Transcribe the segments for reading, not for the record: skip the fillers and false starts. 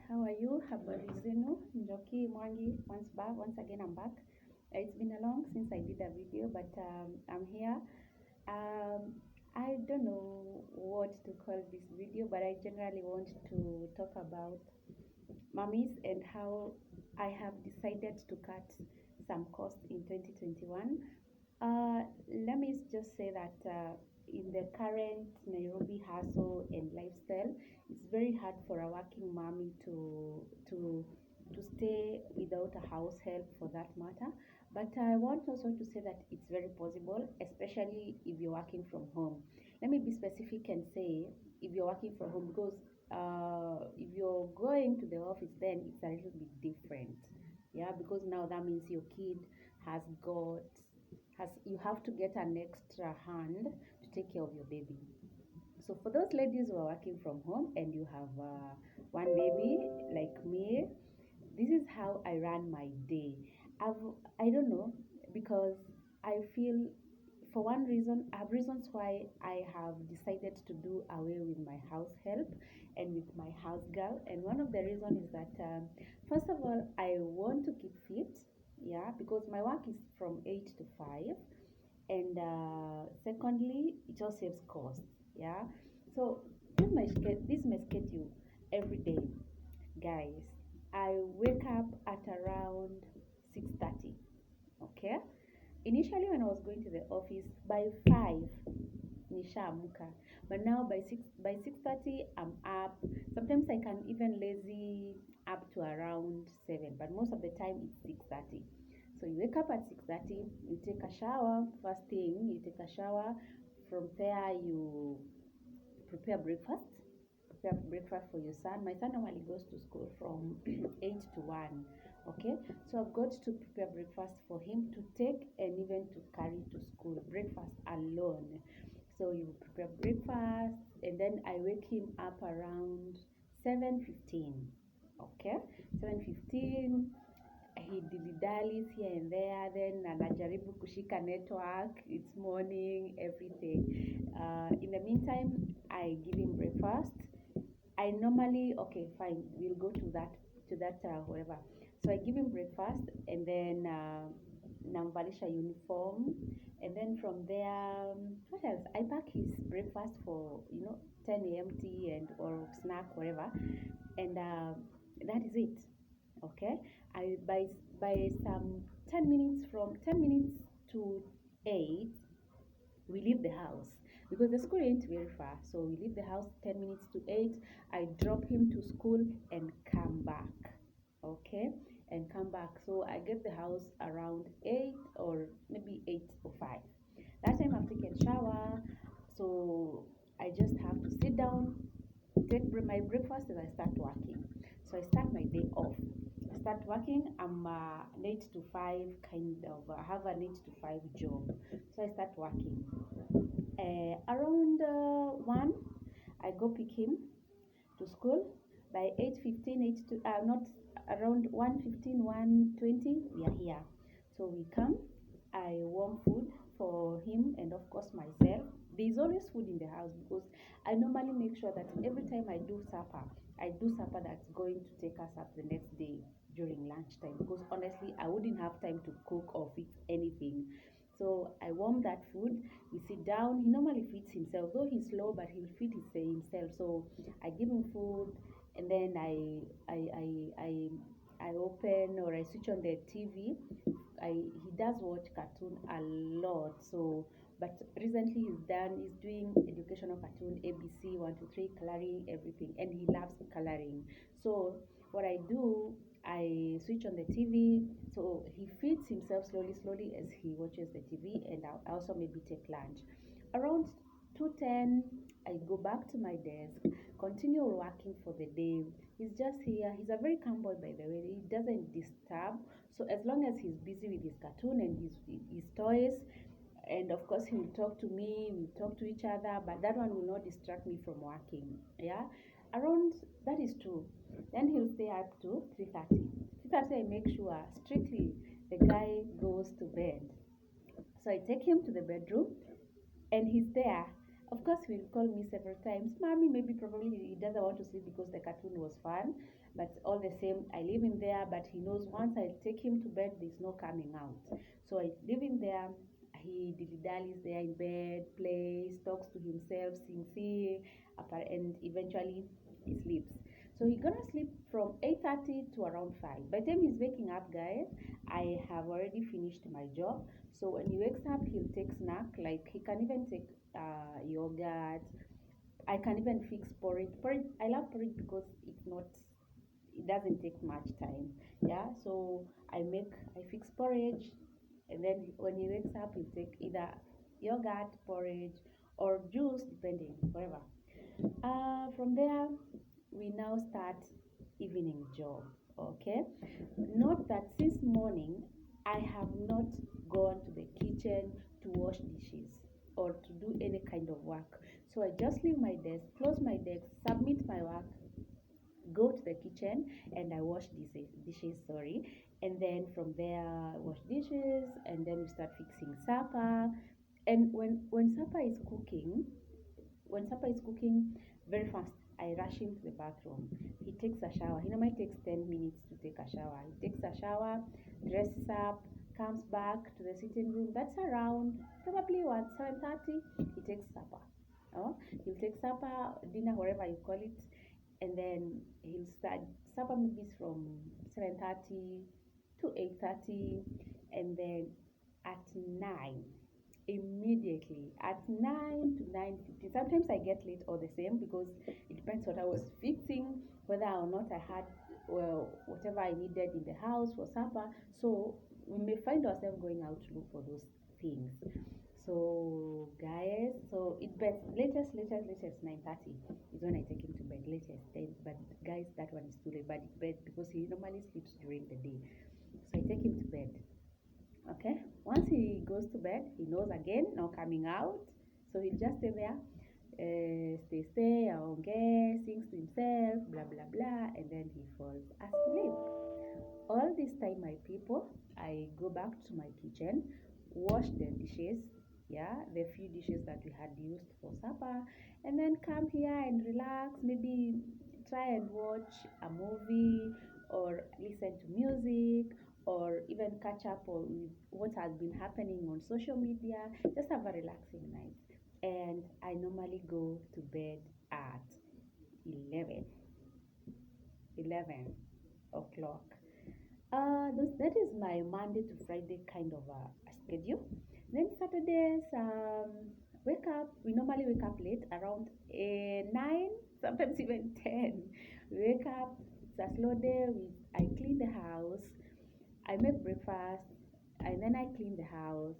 How are you? Habari zenu? Njoki Mwangi once again I'm back. It's been a long since I did a video, but I'm here. Um, I don't know what to call this video, but I generally want to talk about mummies and how I have decided to cut some cost in 2021. Let me just say that in the current Nairobi hustle and lifestyle, it's very hard for a working mommy to stay without a house help for that matter. But I want also to say that it's very possible, especially if you're working from home. Let me be specific and say if you're working from home, because if you're going to the office, then it's a little bit different. Yeah, because now that means your kid has got has you have to get an extra hand to take care of your baby. So for those ladies who are working from home and you have one baby like me, this is how I run my day. I've I don't know, because I feel, for one reason, I have reasons why I have decided to do away with my house help and with my house girl. And one of the reasons is that first of all, I want to keep fit. Yeah, because my work is from 8 to 5, and secondly, it just saves cost. Yeah, so this is my schedule every day, guys. I wake up at around 6:30. Okay, initially when I was going to the office by 5 nishaamka, but now by 6:30 I'm up. Sometimes I can even lazy up to around 7, but most of the time it's 6:30. So you wake up at 6:30, you take a shower. First thing, you take a shower. From there you prepare breakfast. Prepare breakfast for your son. My son normally goes to school from 8 to 1. Okay, so I've got to prepare breakfast for him to take and even to carry to school. Breakfast alone. So you prepare breakfast, and then I wake him up around 7:15. Okay, 7:15. He dilly here and there, then anajaribu kushika network. It's morning, everything. In the meantime, I give him breakfast. I normally, okay, fine, we'll go to that whatever. So I give him breakfast, and then namvalisha uniform, and then from there, what else? I pack his breakfast for 10 a.m. tea and or snack, whatever, and that is it. Okay, I by some 10 minutes, from 10 minutes to 8, we leave the house because the school ain't very far. So we leave the house 10 minutes to 8. I drop him to school and come back. Okay, and come back. So I get the house around 8 or maybe 8:05. That time I've taken shower, so I just have to sit down, take my breakfast, and I start working. So I start my day off. I start working. I'm an 8 to 5 kind of, I have an 8 to 5 job. So I start working. Around 1, I go pick him to school. By 8:15, 8 to, not around 1:15, 1:20, we are here. So we come, I warm food for him and of course myself. There's always food in the house because I normally make sure that every time I do supper that's going to take us up the next day during lunchtime, because honestly, I wouldn't have time to cook or fix anything. So I warm that food. We sit down. He normally feeds himself, though he's slow, but he'll feed himself. So I give him food, and then I open or I switch on the TV. He does watch cartoon a lot. So, but recently he's doing educational cartoon, ABC 1 2 3, coloring, everything, and he loves coloring. So what I do, I switch on the TV. So he feeds himself slowly as he watches the TV, and I also maybe take lunch. Around 2:10, I go back to my desk, continue working for the day. He's just here. He's a very calm boy, by the way. He doesn't disturb. So as long as he's busy with his cartoon and his toys, and of course he will talk to me, we talk to each other, but that one will not distract me from working. Yeah, around, that is true. Then he'll stay up to 3:30. 3:30, I make sure strictly the guy goes to bed. So I take him to the bedroom, and he's there. Of course, he'll call me several times. Mommy, maybe probably he doesn't want to sleep because the cartoon was fun. But all the same, I leave him there. But he knows once I take him to bed, there's no coming out. So I leave him there. He dilly dallies there in bed, plays, talks to himself, sing, and eventually he sleeps. So he's gonna sleep from 8:30 to around 5. By the time he's waking up, guys, I have already finished my job. So when he wakes up, he'll take snack. Like he can even take yogurt. I can even fix porridge. Porridge, I love porridge because it doesn't take much time. Yeah, so I fix porridge, and then when he wakes up, he'll take either yogurt, porridge, or juice, depending, whatever. From there, we now start evening job. Okay, note that since morning I have not gone to the kitchen to wash dishes or to do any kind of work. So I just leave my desk, close my desk, submit my work, go to the kitchen, and I wash dishes, sorry. And then from there, wash dishes, and then we start fixing supper. And when supper is cooking, very fast, I rush him to the bathroom. He takes a shower. He normally takes 10 minutes to take a shower. He takes a shower, dresses up, comes back to the sitting room. That's around probably what, 7:30. He takes supper. Oh, he'll take supper, dinner, whatever you call it, and then he'll start supper maybe from 7:30 to 8:30, and then at 9, immediately at 9 to 9:50. Sometimes I get late all the same because it depends what I was fixing, whether or not I had whatever I needed in the house for supper. So we may find ourselves going out to look for those things. So guys, so it best latest 9:30 is when I take him to bed. Latest 10, but guys, that one is too late. But bed because he normally sleeps during the day. So I take him to bed. Okay, once he goes to bed, he knows again, no coming out. So he'll just stay there, stay, aonge, sings to himself, blah blah blah, and then he falls asleep. All this time, my people, I go back to my kitchen, wash the dishes, yeah, the few dishes that we had used for supper, and then come here and relax, maybe try and watch a movie or listen to music or even catch up on what has been happening on social media. Just have a relaxing night. And I normally go to bed at 11, 11 o'clock. That is my Monday to Friday kind of a schedule. Then Saturdays, wake up. We normally wake up late, around 9, sometimes even 10. We wake up. It's a slow day. I clean the house. I make breakfast, and then I clean the house,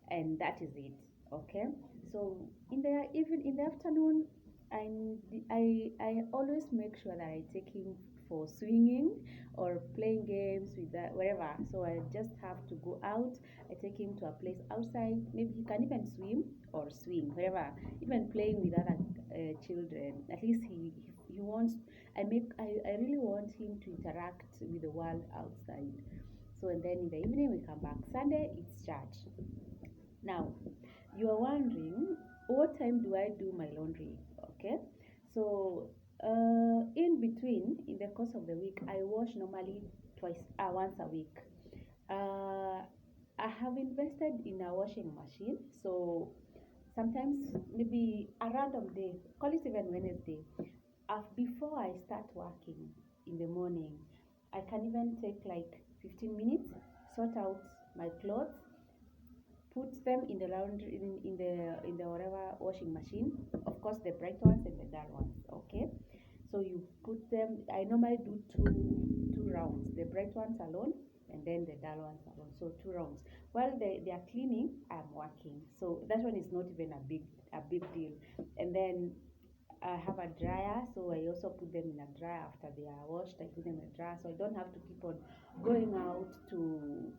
and that is it. Okay. So in the afternoon, I I always make sure that I take him for swinging or playing games with that wherever. So I just have to go out. I take him to a place outside. Maybe he can even swim or swing wherever. Even playing with other children. At least he wants. I really want him to interact with the world outside. So and then in the evening we come back. Sunday it's church. Now you are wondering what time do I do my laundry? Okay, so in between, in the course of the week, I wash normally once a week. Uh, I have invested in a washing machine, so sometimes maybe a random day, call it even Wednesday, before I start working in the morning, I can even take like 15 minutes, sort out my clothes, put them in the laundry in the whatever washing machine, of course the bright ones and the dull ones. Okay, so you put them. I normally do two rounds, the bright ones alone and then the dull ones alone, so 2 rounds. While they are cleaning, I'm working, so that one is not even a big deal. And then I have a dryer, so I also put them in a dryer after they are washed. I put them in a dryer, so I don't have to keep on going out to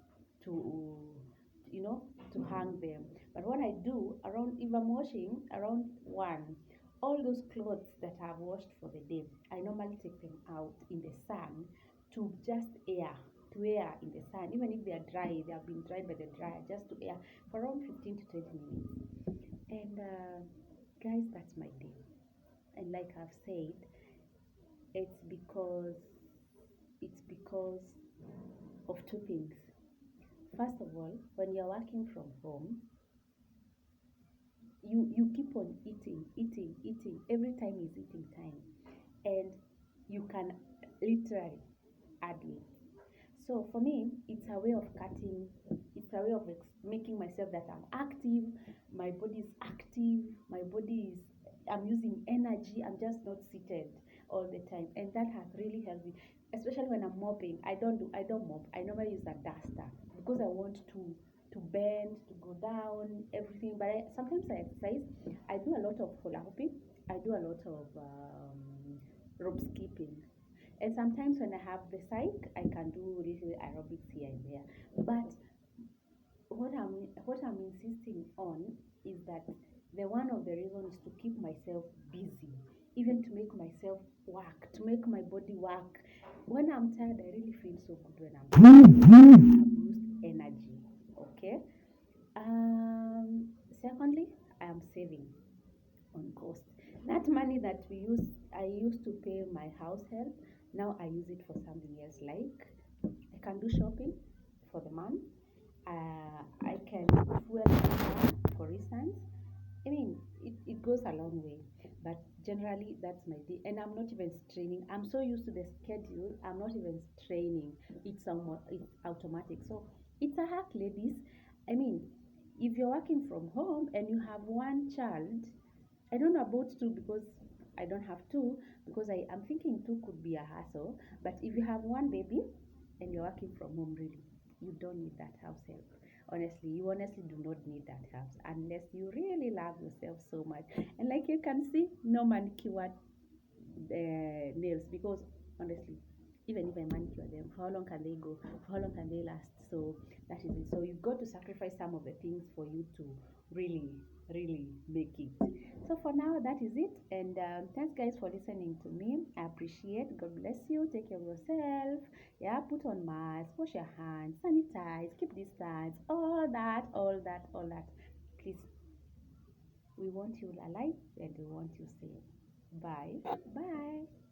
you know to hang them. But what I do around, if I'm washing around 1, all those clothes that I've washed for the day, I normally take them out in the sun to just air, to air in the sun. Even if they are dry, they have been dried by the dryer, just to air for around 15 to 20 minutes. And guys, that's my day. And like I've said, it's because it's because of two things. First of all, when you're working from home, you keep on eating. Every time is eating time, and you can literally add weight. So for me, it's a way of cutting. It's a way of making myself that I'm active. My body is active. My body is. I'm using energy. I'm just not seated all the time, and that has really helped me. Especially when I'm mopping, I don't mop. I never use a duster because I want to bend, to go down, everything. But sometimes I exercise. I do a lot of hula hooping. I do a lot of rope skipping. And sometimes when I have the psych, I can do little aerobics here and there. But what I'm insisting on is that the one of the reasons is to keep myself busy, even to make myself work, to make my body work. When I'm tired, I really feel so good when I'm tired. I've used energy. Okay. Secondly, I am saving on cost. That money that I used to pay my house help. Now I use it for something else. Like I can do shopping for the month. I can fuel my car, for instance. I mean, it goes a long way. But generally, that's my day. And I'm not even straining. I'm so used to the schedule. I'm not even straining. It's automatic. So it's a hack, ladies. I mean, if you're working from home and you have one child, I don't know about two because I don't have two because I'm thinking two could be a hassle. But if you have one baby and you're working from home, really, you don't need that house help. Honestly, you honestly do not need that house unless you really love yourself so much. And like you can see, no manicure nails because honestly, even if I manicure them, for how long can they go? For how long can they last? So that is it. So you've got to sacrifice some of the things for you to really, really make it. So for now, that is it. And thanks, guys, for listening to me. I appreciate. God bless you. Take care of yourself. Yeah, put on mask, wash your hands, sanitize, keep distance, all that, all that, all that. Please, we want you alive and we want you safe. Bye. Bye.